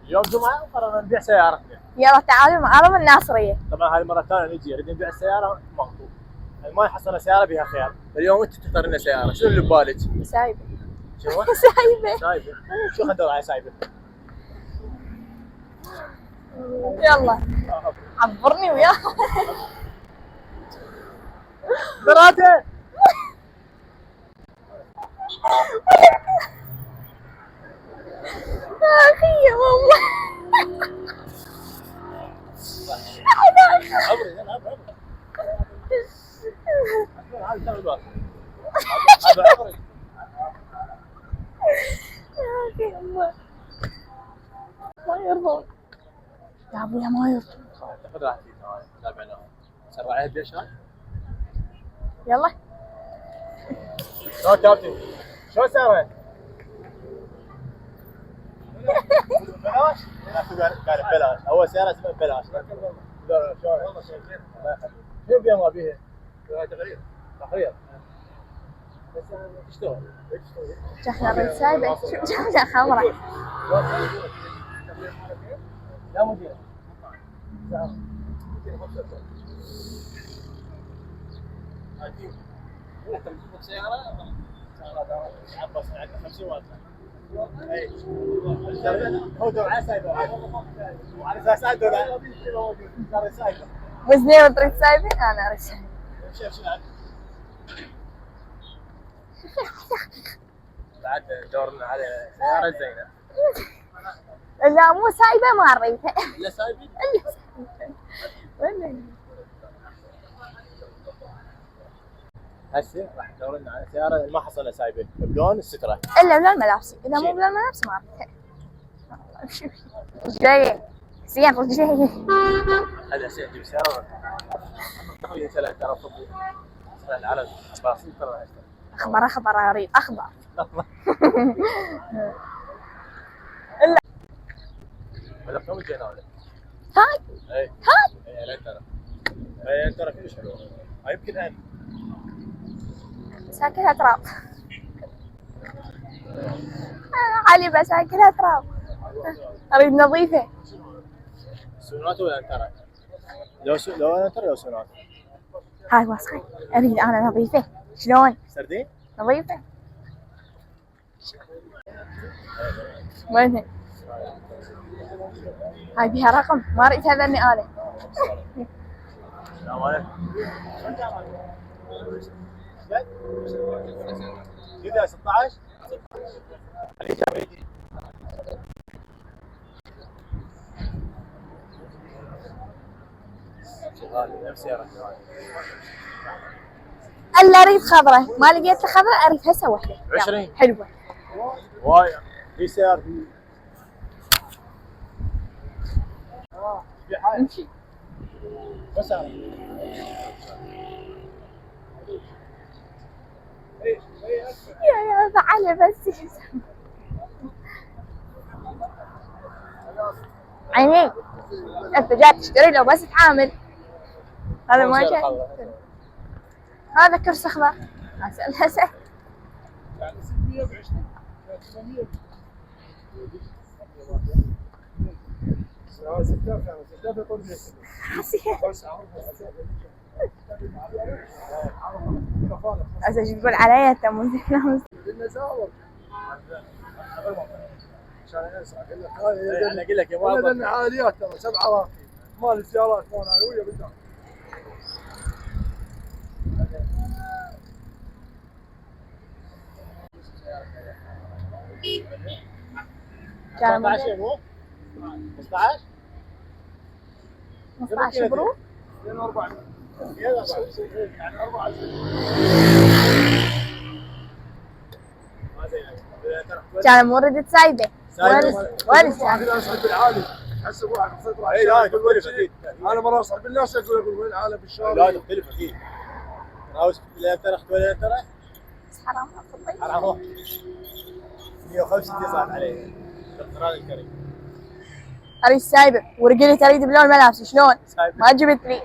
يوم جمعة قررنا نبيع سيارتنا. يلا تعالوا معرض الناصرية. طبعا هذه المرة الثانية نجي نريد نبيع السيارة ماكو. ما حصلنا سيارة بها خيار. اليوم انت تختار لنا سيارة، شنو اللي ببالك؟ سايبة. شنو؟ سايبة. سايبة. شو خلينا ندور على سايبة؟ يلا عبرني وياه. براته. اخي يا ماما. عبري يلا عبري. هذا عبري. يا اخي الله ما يرضون يا ابويا ما يرضون. خذ راحتك تابعنا. سرع عليها بيشان. يلا شلون كابتن؟ شلون سويت؟ ببلاش؟ قال ببلاش، اول سيارة اسمها ببلاش. شلون؟ شنو بيها ما بيها؟ تغيير. تغيير. بس تشتغل. احنا بنسايبه. شوف جاها خمره. لا مدير. سيارة عباس عندنا 50 واط. اي هو دور على سايبه وعلى اساس سايبه وزنين وتريد سايبه انا اريد سايبه. شوف بعد دورنا على سيارة زينة. لا مو سايبه ما اريدها. لا سايبه؟ الا سايبه. وين هسه راح ندور لنا على سيارة ما حصلنا سايبه بلون السترة. الا بلون ملابسي، اذا مو بلون ملابسي ما اريدها. رجلي زين رجلي. هذا سيارة نجيب سيارة تقريبا 3000 طبي. العرب عباسي ترى اخضر اريد اخضر. الا ولا كم جينا ولا هاي اي هاي اي لا ترى اي ترى كلش حلوه. هاي يمكن ان ساكنها تراب. علي بساكنها تراب. اريد نظيفه. سونات ولا ترى؟ لو انا ترى لو سونات. هاي وسخه اريد انا نظيفه. شلون؟ سردين؟ نظيفه. وينها؟ هاي بيها رقم ما اريد هذني انا. السلام عليكم. كذا 16 الا اريد خضره، ما لقيت الخضره اريد هسه وحده 20 حلوه. واي في سيارة في حاجة امشي بس يا فعله بس عيني انت جاي تشتري لو بس تعامل. هذا ما جاي. هذا كرسي اخضر. هسه يعني 620 900 هسه شو تقول علي انت مو زين. انا اقول لك يا والله لان عاليات ترى 7 راكب مال السيارات مال علويه بالدار. كان 15 مو 15 15 برو 400 يعني 4 كان مو ردت سايبه. وين السالفه؟ الناس عند العالي تحسب واحد صدر. اي لا تختلف اكيد. انا مره اصعد الناس اقول وين العالم بالشارع. لا تختلف اكيد. راوس لا ترى ولا ترى بس حرام اطلع. حرام 150 صار عليه الاقتراض الكريم. اريد سايبه ورجلي تريد بلون ملابسي شلون؟ ما جبت لي.